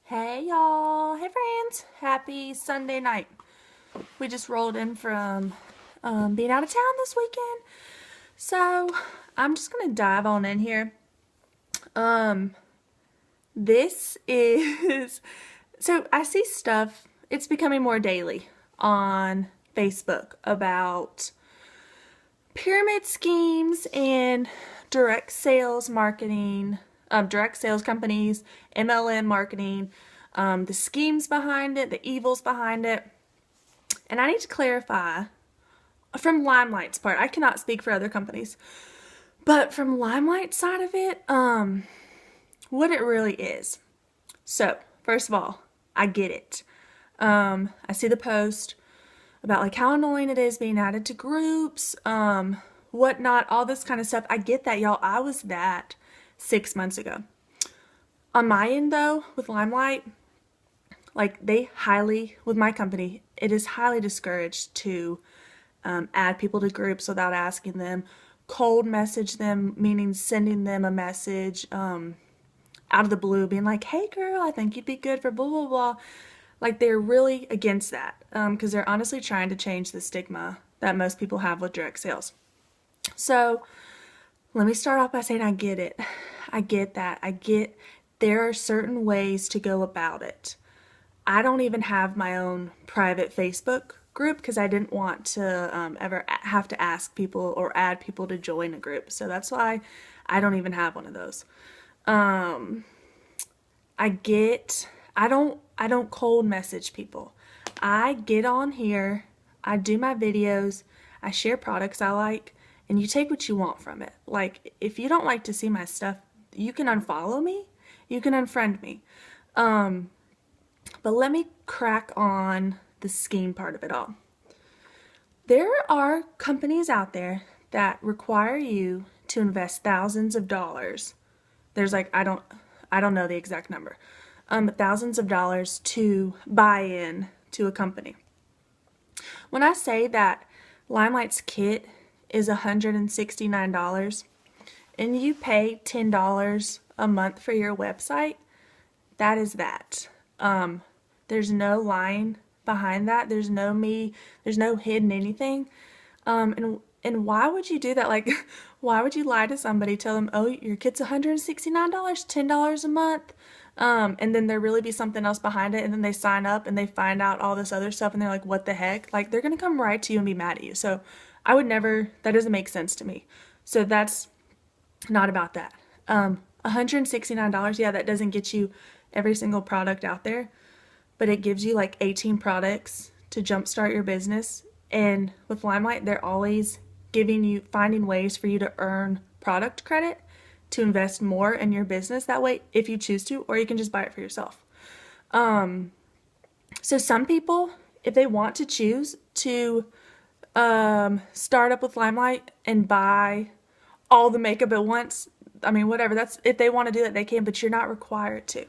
Hey y'all, hey friends, happy Sunday night. We just rolled in from being out of town this weekend, so I'm just gonna dive on in here. Um, this is so I see stuff. It's becoming more daily on Facebook about pyramid schemes and direct sales marketing, direct sales companies, MLM marketing, the schemes behind it, the evils behind it. And I need to clarify from Limelight's part, I cannot speak for other companies, but from Limelight's side of it, what it really is. So, first of all, I get it. I see the post about like how annoying it is being added to groups, whatnot, all this kind of stuff. I get that, y'all. I was that 6 months ago. On my end, though, with Limelight, like with my company, it is highly discouraged to add people to groups without asking them, cold message them, meaning sending them a message out of the blue, being like, hey girl, I think you'd be good for blah, blah, blah. Like, they're really against that because they're honestly trying to change the stigma that most people have with direct sales. So let me start off by saying I get it. I get that. I get there are certain ways to go about it. I don't even have my own private Facebook group because I didn't want to ever have to ask people or add people to join a group. So that's why I don't even have one of those. I don't cold message people. I get on here, I do my videos, I share products I like, and you take what you want from it. Like, if you don't like to see my stuff, you can unfollow me, you can unfriend me. But let me crack on the scheme part of it all. There are companies out there that require you to invest thousands of dollars. There's like, I don't know the exact number. But thousands of dollars to buy in to a company. When I say that Limelight's kit is $169 and you pay $10 a month for your website, that is that. There's no lying behind that. There's no hidden anything. And why would you do that? Like, why would you lie to somebody, tell them, oh, your kit's $169, $10 a month, and then there really be something else behind it, and then they sign up and they find out all this other stuff, and they're like, what the heck? Like, they're gonna come right to you and be mad at you. So I would never, that doesn't make sense to me. So that's not about that. $169, yeah, that doesn't get you every single product out there, but it gives you like 18 products to jumpstart your business. And with Limelight, they're always finding ways for you to earn product credit to invest more in your business that way if you choose to, or you can just buy it for yourself. So some people, if they want to choose to start up with Limelight and buy all the makeup at once, I mean, whatever, that's, if they want to do that, they can, but you're not required to.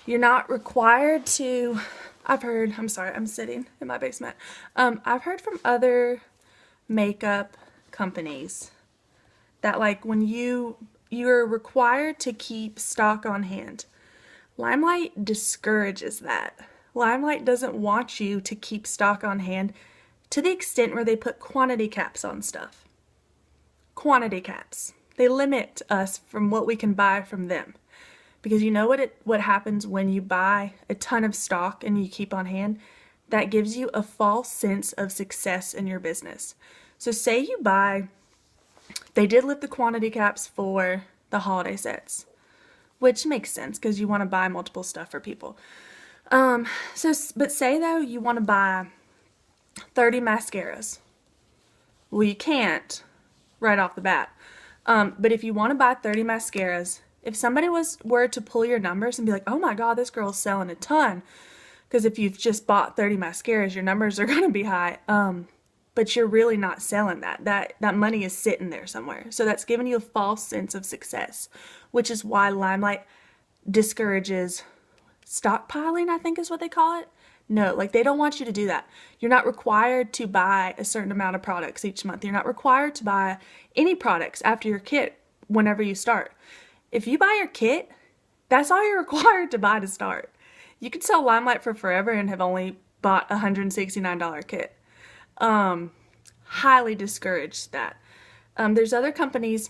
You're not required to. I'm sorry, I'm sitting in my basement. I've heard from other makeup companies that like when you're required to keep stock on hand. Limelight discourages that. Limelight doesn't want you to keep stock on hand to the extent where they put quantity caps on stuff. Quantity caps. They limit us from what we can buy from them. Because you know what happens when you buy a ton of stock and you keep on hand? That gives you a false sense of success in your business. So say you buy, they did lift the quantity caps for the holiday sets, which makes sense because you want to buy multiple stuff for people. But say though you want to buy 30 mascaras. Well, you can't right off the bat. But if you want to buy 30 mascaras, if somebody were to pull your numbers and be like, oh my God, this girl's selling a ton, because if you've just bought 30 mascaras, your numbers are going to be high, but you're really not selling that. That money is sitting there somewhere. So that's giving you a false sense of success, which is why Limelight discourages stockpiling, I think is what they call it. No, like they don't want you to do that. You're not required to buy a certain amount of products each month. You're not required to buy any products after your kit whenever you start. If you buy your kit, that's all you're required to buy to start. You could sell Limelight for forever and have only bought a $169 kit. Highly discourage that. There's other companies.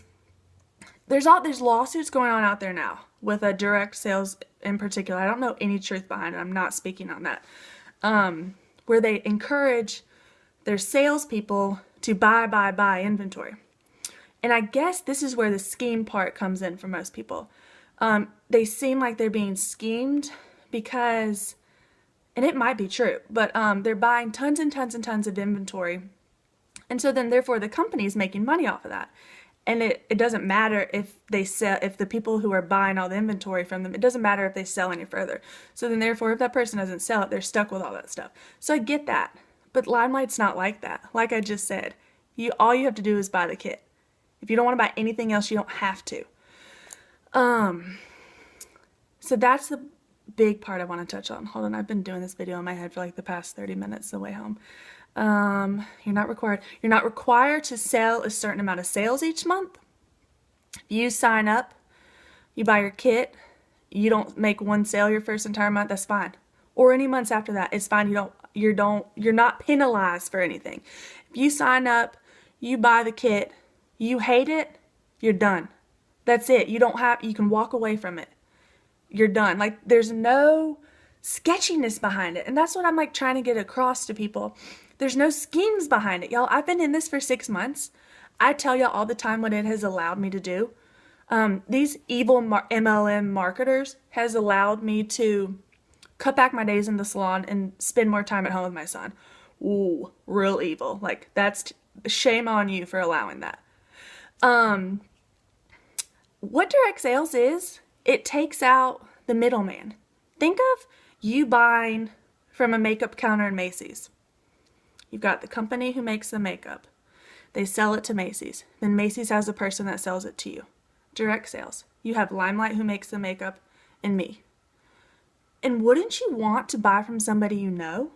There's lawsuits going on out there now with a direct sales in particular. I don't know any truth behind it. I'm not speaking on that. Where they encourage their salespeople to buy inventory. And I guess this is where the scheme part comes in for most people. They seem like they're being schemed because, and it might be true, but they're buying tons and tons and tons of inventory. And so then therefore the company's making money off of that. And it doesn't matter if they sell, if the people who are buying all the inventory from them, it doesn't matter if they sell any further. So then therefore if that person doesn't sell it, they're stuck with all that stuff. So I get that. But Limelight's not like that. Like I just said, all you have to do is buy the kit. If you don't want to buy anything else, you don't have to. So that's the big part I want to touch on. Hold on, I've been doing this video in my head for like the past 30 minutes the way home. You're not required to sell a certain amount of sales each month. If you sign up, you buy your kit, you don't make one sale your first entire month, that's fine. Or any months after that, it's fine. You're not penalized for anything. If you sign up, you buy the kit, you hate it, you're done. That's it. You can walk away from it. You're done. Like, there's no sketchiness behind it. And that's what I'm like trying to get across to people. There's no schemes behind it. Y'all, I've been in this for 6 months. I tell y'all all the time what it has allowed me to do. These evil MLM marketers has allowed me to cut back my days in the salon and spend more time at home with my son. Ooh, real evil. Like, that's shame on you for allowing that. What direct sales is, it takes out the middleman. Think of you buying from a makeup counter in Macy's. You've got the company who makes the makeup. They sell it to Macy's. Then Macy's has a person that sells it to you. Direct sales. You have Limelight who makes the makeup and me. And wouldn't you want to buy from somebody you know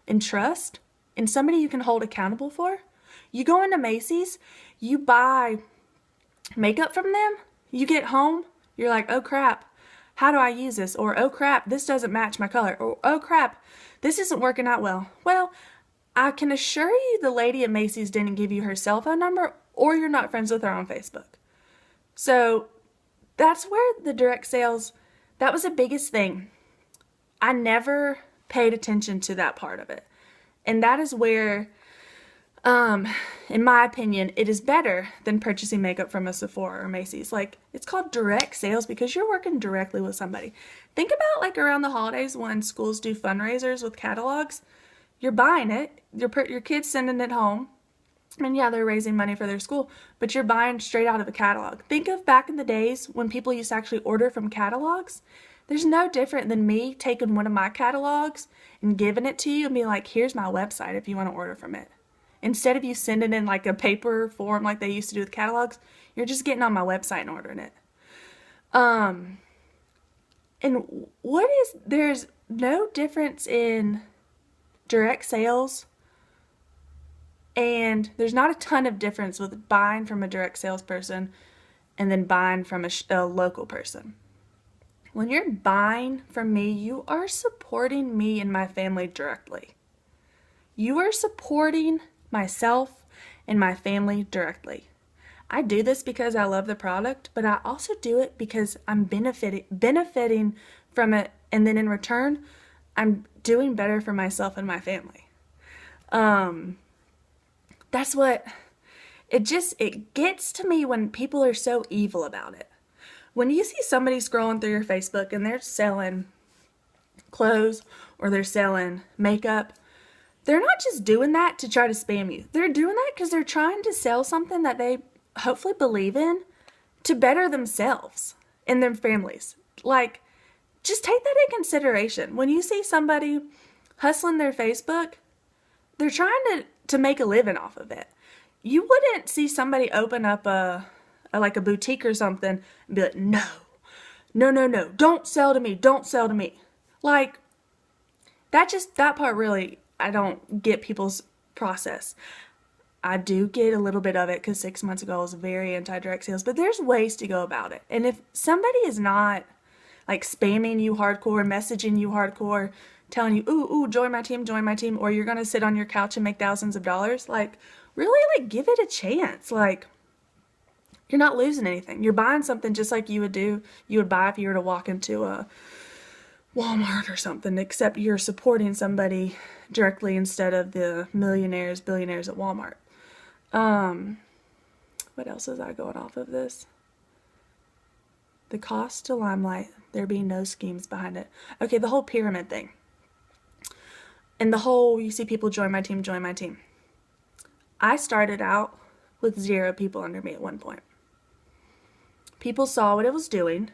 and trust and somebody you can hold accountable for? You go into Macy's, you buy makeup from them, you get home, you're like, oh crap, how do I use this? Or, oh crap, this doesn't match my color. Or, oh crap, this isn't working out well. Well, I can assure you the lady at Macy's didn't give you her cell phone number, or you're not friends with her on Facebook. So that's where the direct sales, that was the biggest thing. I never paid attention to that part of it. And that is where, in my opinion, it is better than purchasing makeup from a Sephora or Macy's. Like, it's called direct sales because you're working directly with somebody. Think about like around the holidays when schools do fundraisers with catalogs. You're buying it, your kid's sending it home, and yeah, they're raising money for their school, but you're buying straight out of a catalog. Think of back in the days when people used to actually order from catalogs. There's no different than me taking one of my catalogs and giving it to you and being like, here's my website if you want to order from it. Instead of you sending in like a paper form like they used to do with catalogs, you're just getting on my website and ordering it. And there's no difference in direct sales, and there's not a ton of difference with buying from a direct salesperson and then buying from a local person. When you're buying from me, you are supporting me and my family directly. You are supporting myself and my family directly. I do this because I love the product, but I also do it because I'm benefiting from it, and then in return, I'm doing better for myself and my family. That's what, it gets to me when people are so evil about it. When you see somebody scrolling through your Facebook and they're selling clothes or they're selling makeup, they're not just doing that to try to spam you. They're doing that because they're trying to sell something that they hopefully believe in to better themselves and their families. Like, just take that in consideration. When you see somebody hustling their Facebook, they're trying to make a living off of it. You wouldn't see somebody open up a boutique or something and be like, no, don't sell to me, don't sell to me. Like, that part really, I don't get people's process. I do get a little bit of it because 6 months ago I was very anti-direct sales, but there's ways to go about it. And if somebody is not like spamming you hardcore, messaging you hardcore, telling you, ooh, join my team, or you're gonna sit on your couch and make thousands of dollars. Like, really, like, give it a chance. Like, you're not losing anything. You're buying something just like you would buy if you were to walk into a Walmart or something, except you're supporting somebody directly instead of the millionaires, billionaires at Walmart. What else is I going off of this? The cost to Limelight, there being no schemes behind it. Okay, the whole pyramid thing. And the whole, you see people join my team. I started out with 0 people under me at one point. People saw what it was doing.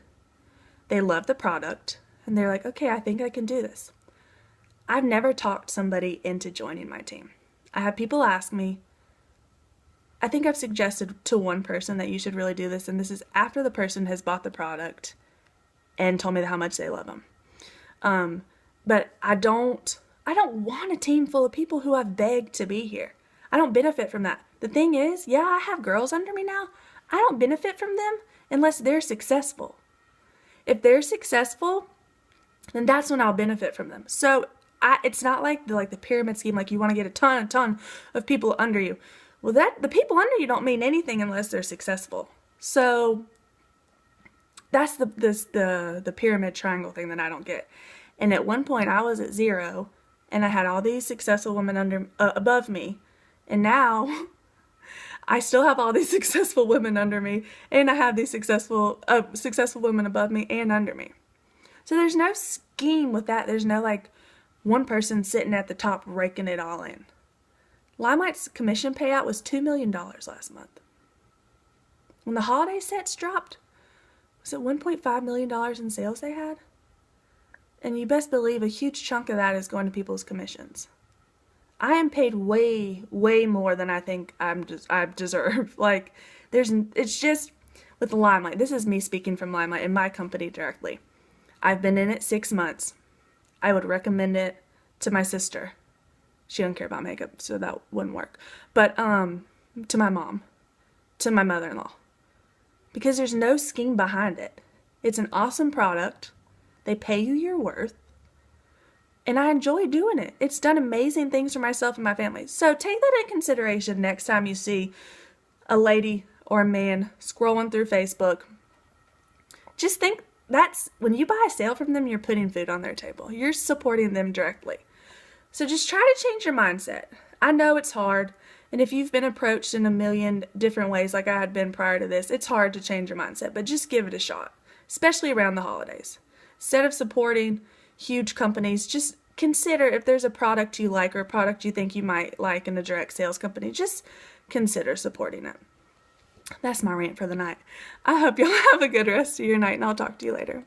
They loved the product. And they're like, okay, I think I can do this. I've never talked somebody into joining my team. I have people ask me, I think I've suggested to one person that you should really do this, and this is after the person has bought the product and told me how much they love them. But I don't want a team full of people who I've begged to be here. I don't benefit from that. The thing is, yeah, I have girls under me now. I don't benefit from them unless they're successful. If they're successful, then that's when I'll benefit from them. So it's not like the pyramid scheme, like you want to get a ton of people under you. Well, the people under you don't mean anything unless they're successful. So that's the pyramid triangle thing that I don't get. And at one point I was at 0, and I had all these successful women above me, and now I still have all these successful women under me, and I have these successful women above me and under me. So there's no scheme with that. There's no like one person sitting at the top raking it all in. Limelight's commission payout was $2 million last month. When the holiday sets dropped, was it $1.5 million in sales they had? And you best believe a huge chunk of that is going to people's commissions. I am paid way more than I think I deserve. Like, it's just with Limelight. This is me speaking from Limelight and my company directly. I've been in it 6 months. I would recommend it to my sister. She doesn't care about makeup, so that wouldn't work. But to my mom, to my mother-in-law, because there's no scheme behind it. It's an awesome product. They pay you your worth. And I enjoy doing it. It's done amazing things for myself and my family. So take that in consideration next time you see a lady or a man scrolling through Facebook. Just think that's when you buy a sale from them, you're putting food on their table. You're supporting them directly. So just try to change your mindset. I know it's hard. And if you've been approached in a million different ways like I had been prior to this, it's hard to change your mindset. But just give it a shot, especially around the holidays. Instead of supporting huge companies, just consider if there's a product you like or a product you think you might like in a direct sales company, just consider supporting it. That's my rant for the night. I hope y'all have a good rest of your night, and I'll talk to you later.